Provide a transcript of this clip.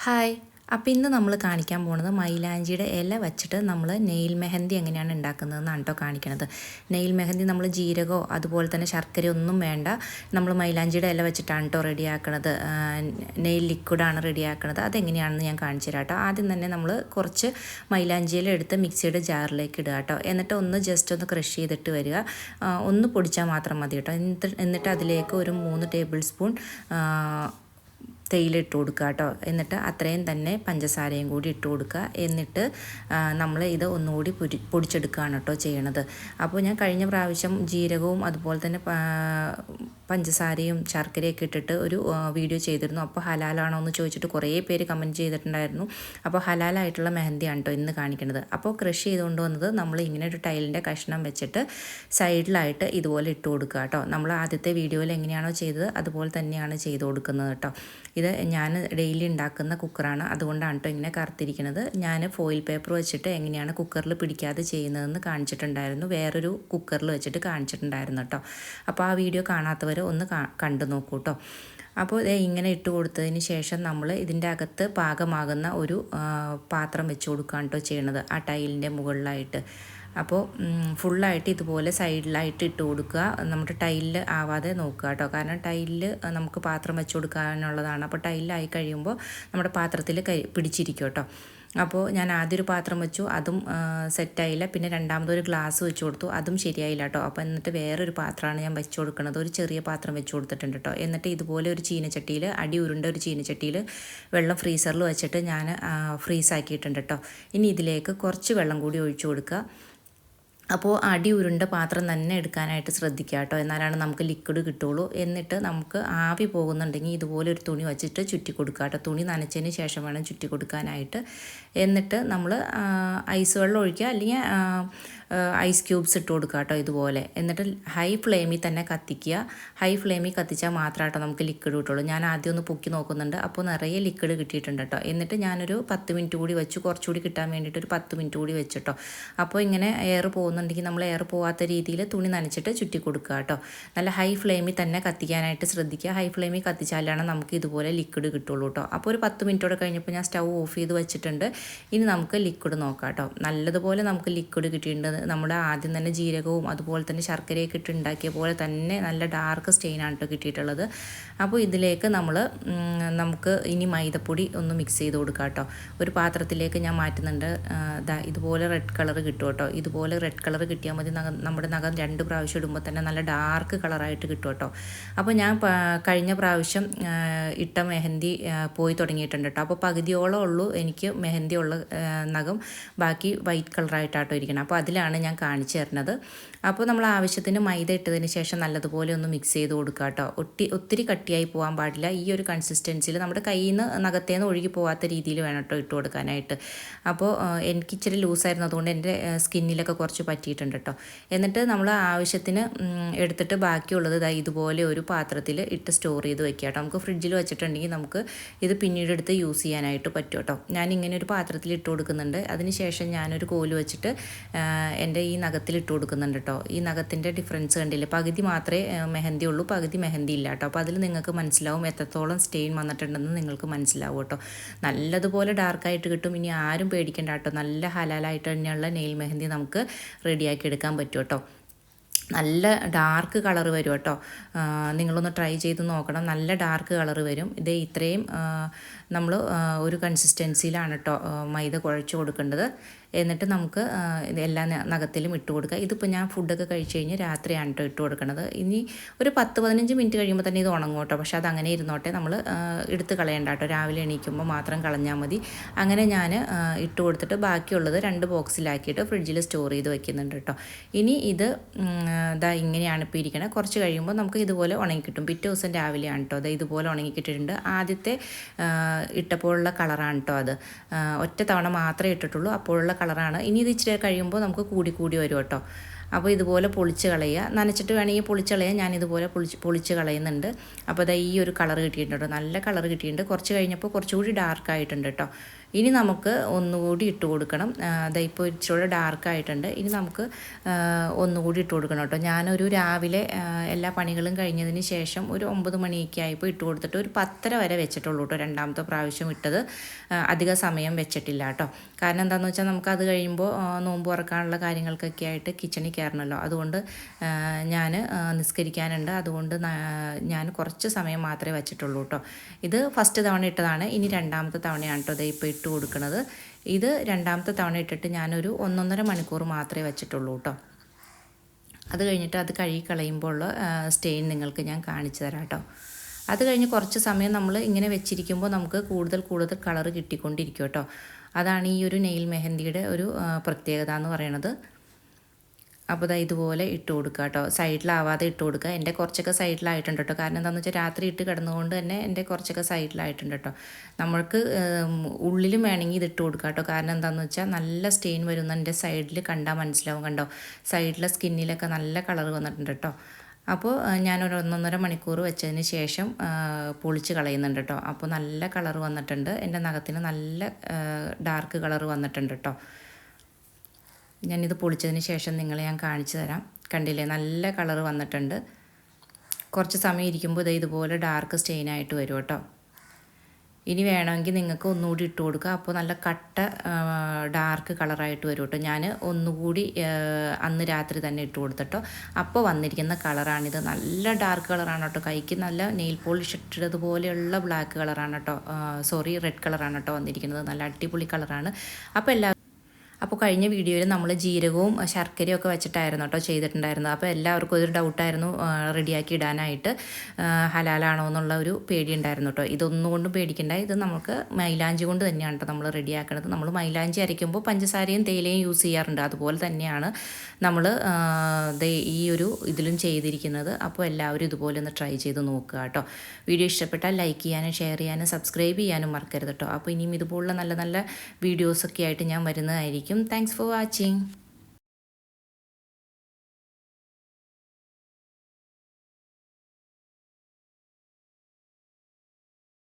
Hi. അപ്പോൾ ഇന്ന് നമ്മൾ കാണിക്കാൻ പോകുന്നത് മൈലാഞ്ചിയുടെ ഇല വെച്ചിട്ട് നമ്മൾ നെയിൽ മെഹന്തി എങ്ങനെയാണ് ഉണ്ടാക്കുന്നതെന്നാണ് കേട്ടോ കാണിക്കുന്നത്. നെയിൽ മെഹന്തി നമ്മൾ ജീരകമോ അതുപോലെ തന്നെ ശർക്കര ഒന്നും വേണ്ട, നമ്മൾ മൈലാഞ്ചിയുടെ ഇല വെച്ചിട്ടാണ് കേട്ടോ റെഡിയാക്കണത്. നെയിൽ ലിക്വിഡാണ് റെഡിയാക്കണത്. അതെങ്ങനെയാണെന്ന് ഞാൻ കാണിച്ചു തരാം കേട്ടോ. ആദ്യം തന്നെ നമ്മൾ കുറച്ച് മൈലാഞ്ചിയില എടുത്ത് മിക്സിയുടെ ജാറിലേക്ക് ഇടുക കേട്ടോ. എന്നിട്ട് ഒന്ന് ജസ്റ്റ് ഒന്ന് ക്രഷ് ചെയ്തിട്ട് വരിക. ഒന്ന് പൊടിച്ചാൽ മാത്രം മതി കേട്ടോ. എന്നിട്ട് അതിലേക്ക് ഒരു 3 ടേബിൾ സ്പൂൺ തേയില ഇട്ട് കൊടുക്കുക കേട്ടോ. എന്നിട്ട് അത്രയും തന്നെ പഞ്ചസാരയും കൂടി ഇട്ട് കൊടുക്കുക. എന്നിട്ട് നമ്മൾ ഇത് ഒന്നുകൂടി പൊടിച്ചെടുക്കുകയാണ് കേട്ടോ ചെയ്യണത്. അപ്പോൾ ഞാൻ കഴിഞ്ഞ പ്രാവശ്യം ജീരകവും അതുപോലെ തന്നെ പഞ്ചസാരയും ശർക്കരയൊക്കെ ഇട്ടിട്ട് ഒരു വീഡിയോ ചെയ്തിരുന്നു. അപ്പോൾ ഹലാലാണോ എന്ന് ചോദിച്ചിട്ട് കുറേ പേര് കമൻറ്റ് ചെയ്തിട്ടുണ്ടായിരുന്നു. അപ്പോൾ ഹലാലായിട്ടുള്ള മെഹന്തിയാണ് കേട്ടോ ഇന്ന് കാണിക്കുന്നത്. അപ്പോൾ ക്രഷ് ചെയ്തുകൊണ്ട് വന്നത് നമ്മൾ ഇങ്ങനെ ഒരു ടൈലിൻ്റെ കഷ്ണം വെച്ചിട്ട് സൈഡിലായിട്ട് ഇതുപോലെ ഇട്ട് കൊടുക്കുക കേട്ടോ. നമ്മൾ ആദ്യത്തെ വീഡിയോയിൽ എങ്ങനെയാണോ ചെയ്തത് അതുപോലെ തന്നെയാണ് ചെയ്ത് കൊടുക്കുന്നത് കേട്ടോ. ഇത് ഞാൻ ഡെയിലി ഉണ്ടാക്കുന്ന കുക്കറാണ്, അതുകൊണ്ടാണ് കേട്ടോ ഇങ്ങനെ കറുത്തിരിക്കുന്നത്. ഞാൻ ഫോയിൽ പേപ്പർ വെച്ചിട്ട് എങ്ങനെയാണ് കുക്കറിൽ പിടിക്കാതെ ചെയ്യുന്നതെന്ന് കാണിച്ചിട്ടുണ്ടായിരുന്നു, വേറൊരു കുക്കറിൽ വെച്ചിട്ട് കാണിച്ചിട്ടുണ്ടായിരുന്നു കേട്ടോ. അപ്പോൾ ആ വീഡിയോ കാണാത്തവർ ഒന്ന് കണ്ടു നോക്കൂ കേട്ടോ. അപ്പോൾ ഇങ്ങനെ ഇട്ട് കൊടുത്തതിന് ശേഷം നമ്മൾ ഇതിൻ്റെ അകത്ത് പാകമാകുന്ന ഒരു പാത്രം വെച്ച് കൊടുക്കുകയാണ് കേട്ടോ ചെയ്യണത്, ആ ടൈലിൻ്റെ മുകളിലായിട്ട്. അപ്പോൾ ഫുള്ളായിട്ട് ഇതുപോലെ സൈഡിലായിട്ട് ഇട്ട് കൊടുക്കുക. നമ്മുടെ ടൈലിൽ ആവാതെ നോക്കുക കേട്ടോ, കാരണം ടൈലിൽ നമുക്ക് പാത്രം വെച്ച് കൊടുക്കാനുള്ളതാണ്. അപ്പോൾ ടൈലിലായി കഴിയുമ്പോൾ നമ്മുടെ പാത്രത്തിൽ പിടിച്ചിരിക്കും കേട്ടോ. അപ്പോൾ ഞാൻ ആദ്യം ഒരു പാത്രം വെച്ചു, അതും സെറ്റായില്ല. പിന്നെ രണ്ടാമതൊരു ഗ്ലാസ് വെച്ച് കൊടുത്തു, അതും ശരിയായില്ല കേട്ടോ. അപ്പോൾ എന്നിട്ട് വേറൊരു പാത്രമാണ് ഞാൻ വെച്ച് കൊടുക്കുന്നത്, ഒരു ചെറിയ പാത്രം വെച്ച് കൊടുത്തിട്ടുണ്ട് കേട്ടോ. എന്നിട്ട് ഇതുപോലെ ഒരു ചീനച്ചട്ടിയിൽ, അടി ഉരുണ്ട ഒരു ചീനച്ചട്ടിയിൽ വെള്ളം ഫ്രീസറിൽ വെച്ചിട്ട് ഞാൻ ഫ്രീസാക്കിയിട്ടുണ്ട് കേട്ടോ. ഇനി ഇതിലേക്ക് കുറച്ച് വെള്ളം കൂടി ഒഴിച്ചു കൊടുക്കുക. അപ്പോൾ അടി ഉരുണ്ട പാത്രം തന്നെ എടുക്കാനായിട്ട് ശ്രദ്ധിക്കുക കേട്ടോ, എന്നാലാണ് നമുക്ക് ലിക്വിഡ് കിട്ടുള്ളൂ. എന്നിട്ട് നമുക്ക് ആവി പോകുന്നുണ്ടെങ്കിൽ ഇതുപോലെ ഒരു തുണി വെച്ചിട്ട് ചുറ്റി കൊടുക്കുക കേട്ടോ. തുണി നനച്ചതിന് ശേഷം വേണം ചുറ്റി കൊടുക്കാനായിട്ട്. എന്നിട്ട് നമ്മൾ ഐസ് വെള്ളം ഒഴിക്കുക, അല്ലെങ്കിൽ ഐസ് ക്യൂബ്സ് ഇട്ട് കൊടുക്കുക കേട്ടോ ഇതുപോലെ. എന്നിട്ട് ഹൈ ഫ്ലെയിമിൽ തന്നെ കത്തിക്കുക. ഹൈ ഫ്ലെയിമിൽ കത്തിച്ചാൽ മാത്രമേ കേട്ടോ നമുക്ക് ലിക്വിഡ് കിട്ടുള്ളൂ. ഞാൻ ആദ്യം ഒന്ന് പൊക്കി നോക്കുന്നുണ്ട്, അപ്പോൾ നിറയെ ലിക്വിഡ് കിട്ടിയിട്ടുണ്ട് കേട്ടോ. എന്നിട്ട് ഞാനൊരു 10 മിനിറ്റ് കൂടി വെച്ചു, കുറച്ചുകൂടി കിട്ടാൻ വേണ്ടിയിട്ട് ഒരു 10 മിനിറ്റ് കൂടി വെച്ചിട്ടോ. അപ്പോൾ ഇങ്ങനെ എയർ പോകുന്നുണ്ടെങ്കിൽ നമ്മൾ എയർ പോകാത്ത രീതിയിൽ തുണി നനച്ചിട്ട് ചുറ്റി കൊടുക്കുക കേട്ടോ. നല്ല ഹൈ ഫ്ലെയിമിൽ തന്നെ കത്തിക്കാനായിട്ട് ശ്രദ്ധിക്കുക. ഹൈ ഫ്ലെയിമിൽ കത്തിച്ചാലാണ് നമുക്ക് ഇതുപോലെ ലിക്വിഡ് കിട്ടുള്ളൂ കേട്ടോ. അപ്പോൾ ഒരു 10 മിനിറ്റോടെ കഴിഞ്ഞപ്പോൾ ഞാൻ സ്റ്റൗ ഓഫ് ചെയ്ത് വെച്ചിട്ടുണ്ട്. ഇനി നമുക്ക് ലിക്വിഡ് നോക്കാം കേട്ടോ. നല്ലതുപോലെ നമുക്ക് ലിക്വിഡ് കിട്ടിയിട്ടുണ്ട്. നമ്മുടെ ആദ്യം തന്നെ ജീരകവും അതുപോലെ തന്നെ ശർക്കരയൊക്കെ ഇട്ട് ഉണ്ടാക്കിയ പോലെ തന്നെ നല്ല ഡാർക്ക് സ്റ്റെയിനാണ് കേട്ടോ കിട്ടിയിട്ടുള്ളത്. അപ്പോൾ ഇതിലേക്ക് നമുക്ക് ഇനി മൈദപ്പൊടി ഒന്ന് മിക്സ് ചെയ്ത് കൊടുക്കാം കേട്ടോ. ഒരു പാത്രത്തിലേക്ക് ഞാൻ മാറ്റുന്നുണ്ട്. ഇതുപോലെ റെഡ് കളർ കിട്ടും കേട്ടോ. ഇതുപോലെ റെഡ് കളർ കിട്ടിയാൽ മതി. നമ്മുടെ നഖം 2 പ്രാവശ്യം ഇടുമ്പോൾ തന്നെ നല്ല ഡാർക്ക് കളറായിട്ട് കിട്ടും കേട്ടോ. അപ്പോൾ ഞാൻ കഴിഞ്ഞ പ്രാവശ്യം ഇട്ട മെഹന്തി പോയി തുടങ്ങിയിട്ടുണ്ട് കേട്ടോ. അപ്പോൾ പകുതിയോളം ഉള്ളൂ എനിക്ക് മെഹന്തി ഉള്ള നഖം, ബാക്കി വൈറ്റ് കളറായിട്ടാട്ടോ ഇരിക്കണം. അപ്പോൾ അതിലാണ് ഞാൻ കാണിച്ചു തരുന്നത്. അപ്പോൾ നമ്മൾ ആവശ്യത്തിന് മൈദ ഇട്ടതിന് ശേഷം നല്ലതുപോലെ ഒന്ന് മിക്സ് ചെയ്ത് കൊടുക്കുക കേട്ടോ. ഒത്തിരി കട്ടിയായി പോകാൻ പാടില്ല. ഈ ഒരു കൺസിസ്റ്റൻസിയിൽ നമ്മുടെ കയ്യിൽ നിന്ന് നഖത്തേന്ന് ഒഴുകി പോകാത്ത രീതിയിൽ വേണം കേട്ടോ ഇട്ട് കൊടുക്കാനായിട്ട്. അപ്പോൾ എനിക്ക് ഇച്ചിരി ലൂസായിരുന്നു, അതുകൊണ്ട് എൻ്റെ സ്കിന്നിലൊക്കെ കുറച്ച് പറ്റിയിട്ടുണ്ട് കേട്ടോ. എന്നിട്ട് നമ്മൾ ആവശ്യത്തിന് എടുത്തിട്ട് ബാക്കിയുള്ളത് ഇതുപോലെ ഒരു പാത്രത്തിൽ ഇട്ട് സ്റ്റോർ ചെയ്ത് വെക്കുക കേട്ടോ. നമുക്ക് ഫ്രിഡ്ജിൽ വെച്ചിട്ടുണ്ടെങ്കിൽ നമുക്ക് ഇത് പിന്നീട് എടുത്ത് യൂസ് ചെയ്യാനായിട്ട് പറ്റും കേട്ടോ. ഞാൻ ഇങ്ങനെ ഒരു പാത്രത്തിൽ ഇട്ട് കൊടുക്കുന്നുണ്ട്. അതിന് ശേഷം ഞാനൊരു കോല് വെച്ചിട്ട് എൻ്റെ ഈ നഖത്തിൽ ഇട്ട് കൊടുക്കുന്നുണ്ട് കേട്ടോ. ഈ നഖത്തിൻ്റെ ഡിഫറൻസ് കണ്ടില്ലേ, പകുതി മാത്രമേ മെഹന്തി ഉള്ളൂ, പകുതി മെഹന്തി ഇല്ല കേട്ടോ. അപ്പോൾ അതിൽ നിങ്ങൾക്ക് മനസ്സിലാവും എത്രത്തോളം സ്റ്റെയിൻ വന്നിട്ടുണ്ടെന്ന് നിങ്ങൾക്ക് മനസ്സിലാവും കേട്ടോ. നല്ലതുപോലെ ഡാർക്കായിട്ട് കിട്ടും. ഇനി ആരും പേടിക്കേണ്ട കേട്ടോ, നല്ല ഹലാലായിട്ട് തന്നെയുള്ള നെയിൽ മെഹന്തി നമുക്ക് റെഡിയാക്കി എടുക്കാൻ പറ്റും കേട്ടോ. നല്ല ഡാർക്ക് കളർ വരും കേട്ടോ. നിങ്ങളൊന്ന് ട്രൈ ചെയ്ത് നോക്കണം, നല്ല ഡാർക്ക് കളർ വരും. ഇത് ഇത്രയും നമ്മൾ ഒരു കൺസിസ്റ്റൻസിയിലാണ് കേട്ടോ മൈദ കുഴച്ച് കൊടുക്കേണ്ടത്. എന്നിട്ട് നമുക്ക് എല്ലാ നഖത്തിലും ഇട്ട് കൊടുക്കുക. ഇതിപ്പോൾ ഞാൻ ഫുഡൊക്കെ കഴിച്ച് കഴിഞ്ഞ് രാത്രിയാണ് കേട്ടോ ഇട്ട് കൊടുക്കുന്നത്. ഇനി ഒരു 10-15 മിനിറ്റ് കഴിയുമ്പോൾ തന്നെ ഇത് ഉണങ്ങും കേട്ടോ. പക്ഷേ അതങ്ങനെ ഇരുന്നോട്ടെ, നമ്മൾ എടുത്ത് കളയണ്ട കേട്ടോ. രാവിലെ എണീക്കുമ്പോൾ മാത്രം കളഞ്ഞാൽ മതി. അങ്ങനെ ഞാൻ ഇട്ട് കൊടുത്തിട്ട് ബാക്കിയുള്ളത് 2 ബോക്സിലാക്കിയിട്ട് ഫ്രിഡ്ജിൽ സ്റ്റോർ ചെയ്ത് വെക്കുന്നുണ്ട് കേട്ടോ. ഇനി ഇത് ഇങ്ങനെയാണ് ഇപ്പോൾ ഇരിക്കണത്. കുറച്ച് കഴിയുമ്പോൾ നമുക്ക് ഇതുപോലെ ഉണങ്ങിക്കിട്ടും. പിറ്റേ ദിവസം രാവിലെയാണ് കേട്ടോ ഇതുപോലെ ഉണങ്ങിക്കിട്ടിട്ടുണ്ട്. ആദ്യത്തെ ഇട്ടപ്പോഴുള്ള കളറാണ് കേട്ടോ അത്. ഒറ്റ തവണ മാത്രമേ ഇട്ടിട്ടുള്ളൂ, അപ്പോഴുള്ള കളറാണ്. ഇനി ഇത് ഇച്ചിരി കഴിയുമ്പോൾ നമുക്ക് കൂടി വരും കേട്ടോ. അപ്പോൾ ഇതുപോലെ പൊളിച്ച് കളയുക. നനച്ചിട്ട് വേണമെങ്കിൽ പൊളിച്ച് കളയാൻ, ഞാനിതുപോലെ പൊളിച്ച് കളയുന്നുണ്ട്. അപ്പോൾ ഈ ഒരു കളർ കിട്ടിയിട്ടുണ്ട്, നല്ല കളർ കിട്ടിയിട്ടുണ്ട്. കുറച്ച് കഴിഞ്ഞപ്പോൾ കുറച്ചുകൂടി ഡാർക്കായിട്ടുണ്ട് കേട്ടോ. ഇനി നമുക്ക് ഒന്നുകൂടി ഇട്ട് കൊടുക്കണം. ഇപ്പോൾ ഇച്ചിരി ഡാർക്കായിട്ടുണ്ട്. ഇനി നമുക്ക് ഒന്നുകൂടി ഇട്ട് കൊടുക്കണം കേട്ടോ. ഞാനൊരു രാവിലെ എല്ലാ പണികളും കഴിഞ്ഞതിന് ശേഷം ഒരു 9 മണിയൊക്കെ ആയപ്പോൾ ഇട്ട് കൊടുത്തിട്ട് ഒരു 10:30 വരെ വെച്ചിട്ടുള്ളൂ കേട്ടോ. രണ്ടാമത്തെ പ്രാവശ്യം ഇട്ടത് അധിക സമയം വെച്ചിട്ടില്ല കേട്ടോ. കാരണം എന്താണെന്ന് വെച്ചാൽ നമുക്കത് കഴിയുമ്പോൾ നോമ്പ് തുറക്കാനുള്ള കാര്യങ്ങൾക്കൊക്കെ ആയിട്ട് കിച്ചണിൽ കയറണമല്ലോ. അതുകൊണ്ട് ഞാൻ നിസ്കരിക്കാനുണ്ട്. അതുകൊണ്ട് ഞാൻ കുറച്ച് സമയം മാത്രമേ വെച്ചിട്ടുള്ളൂ കേട്ടോ. ഇത് ഫസ്റ്റ് തവണ ഇട്ടതാണ്. ഇനി രണ്ടാമത്തെ തവണയാണ് കേട്ടോ ഇത് ഇപ്പോൾ ഇട്ട് കൊടുക്കുന്നത്. ഇത് രണ്ടാമത്തെ തവണ ഇട്ടിട്ട് ഞാനൊരു 1.5 മണിക്കൂർ മാത്രമേ വെച്ചിട്ടുള്ളൂ കേട്ടോ. അത് കഴിഞ്ഞിട്ട് അത് കഴുകി കളയുമ്പോൾ ഉള്ള സ്റ്റെയിൻ നിങ്ങൾക്ക് ഞാൻ കാണിച്ചു തരാം കേട്ടോ. അത് കഴിഞ്ഞ് കുറച്ച് സമയം നമ്മൾ ഇങ്ങനെ വെച്ചിരിക്കുമ്പോൾ നമുക്ക് കൂടുതൽ കളർ കിട്ടിക്കൊണ്ടിരിക്കും കേട്ടോ. അതാണ് ഈ ഒരു നെയിൽ മെഹന്തിയുടെ ഒരു പ്രത്യേകത എന്ന് പറയുന്നത്. അപ്പോൾ ഇതുപോലെ ഇട്ട് കൊടുക്കുക കേട്ടോ. സൈഡിലാവാതെ ഇട്ട് കൊടുക്കുക. എൻ്റെ കുറച്ചൊക്കെ സൈഡിലായിട്ടുണ്ട് കേട്ടോ. കാരണം എന്താണെന്ന് വെച്ചാൽ രാത്രി ഇട്ട് കിടന്നുകൊണ്ട് തന്നെ എൻ്റെ കുറച്ചൊക്കെ സൈഡിലായിട്ടുണ്ട് കേട്ടോ. നമ്മൾക്ക് ഉള്ളിലും വേണമെങ്കിൽ ഇത് ഇട്ട് കൊടുക്കുക കേട്ടോ. കാരണം എന്താണെന്ന് വെച്ചാൽ നല്ല സ്റ്റെയിൻ വരുന്ന എൻ്റെ സൈഡിൽ കണ്ടാൽ മനസ്സിലാവും. കണ്ടോ, സൈഡിലെ സ്കിന്നിലൊക്കെ നല്ല കളർ വന്നിട്ടുണ്ട് കേട്ടോ. അപ്പോൾ ഞാനൊരു 1.5 മണിക്കൂർ വെച്ചതിന് ശേഷം പൊളിച്ച് കളയുന്നുണ്ട് കേട്ടോ. അപ്പോൾ നല്ല കളർ വന്നിട്ടുണ്ട്. എൻ്റെ നഖത്തിന് നല്ല ഡാർക്ക് കളർ വന്നിട്ടുണ്ട് കേട്ടോ. ഞാനിത് പൊളിച്ചതിന് ശേഷം നിങ്ങളെ ഞാൻ കാണിച്ചു തരാം. കണ്ടില്ലേ, നല്ല കളർ വന്നിട്ടുണ്ട്. കുറച്ച് സമയം ഇരിക്കുമ്പോൾ ഇതുപോലെ ഡാർക്ക് സ്റ്റെയിനായിട്ട് വരും കേട്ടോ. ഇനി വേണമെങ്കിൽ നിങ്ങൾക്ക് ഒന്നുകൂടി ഇട്ട് കൊടുക്കുക. അപ്പോൾ നല്ല കട്ട ഡാർക്ക് കളറായിട്ട് വരും കേട്ടോ. ഞാൻ ഒന്നുകൂടി അന്ന് രാത്രി തന്നെ ഇട്ട് കൊടുത്തിട്ടോ. അപ്പോൾ വന്നിരിക്കുന്ന കളറാണിത്. നല്ല ഡാർക്ക് കളറാണ് കേട്ടോ. കൈക്ക് നല്ല നെയിൽ പോളിഷ് ഇട്ടതുപോലെയുള്ള ബ്ലാക്ക് കളറാണ് കേട്ടോ. റെഡ് കളറാണ് കേട്ടോ വന്നിരിക്കുന്നത്. നല്ല അടിപൊളി കളറാണ്. അപ്പോൾ കഴിഞ്ഞ വീഡിയോയിൽ നമ്മൾ ജീരകവും ശർക്കരയും ഒക്കെ വെച്ചിട്ടായിരുന്നു കേട്ടോ ചെയ്തിട്ടുണ്ടായിരുന്നത്. അപ്പോൾ എല്ലാവർക്കും ഒരു ഡൗട്ടായിരുന്നു റെഡിയാക്കി ഇടാനായിട്ട് ഹലാലാണോ എന്നുള്ള ഒരു പേടി ഉണ്ടായിരുന്നു കേട്ടോ. ഇതൊന്നും കൊണ്ടും പേടിക്കണ്ട. ഇത് നമുക്ക് മൈലാഞ്ചി കൊണ്ട് തന്നെയാണ് കേട്ടോ നമ്മൾ റെഡിയാക്കുന്നത്. നമ്മൾ മൈലാഞ്ചി അരയ്ക്കുമ്പോൾ പഞ്ചസാരയും തേയിലയും യൂസ് ചെയ്യാറുണ്ട്. അതുപോലെ തന്നെയാണ് നമ്മൾ ഈ ഒരു ഇതിലും ചെയ്തിരിക്കുന്നത്. അപ്പോൾ എല്ലാവരും ഇതുപോലെ ഒന്ന് ട്രൈ ചെയ്ത് നോക്കുക കേട്ടോ. വീഡിയോ ഇഷ്ടപ്പെട്ടാൽ ലൈക്ക് ചെയ്യാനും ഷെയർ ചെയ്യാനും സബ്സ്ക്രൈബ് ചെയ്യാനും മറക്കരുത് കേട്ടോ. അപ്പോൾ ഇനിയും ഇതുപോലുള്ള നല്ല നല്ല വീഡിയോസൊക്കെ ആയിട്ട് ഞാൻ വരുന്നതായിരിക്കും. Thanks for watching.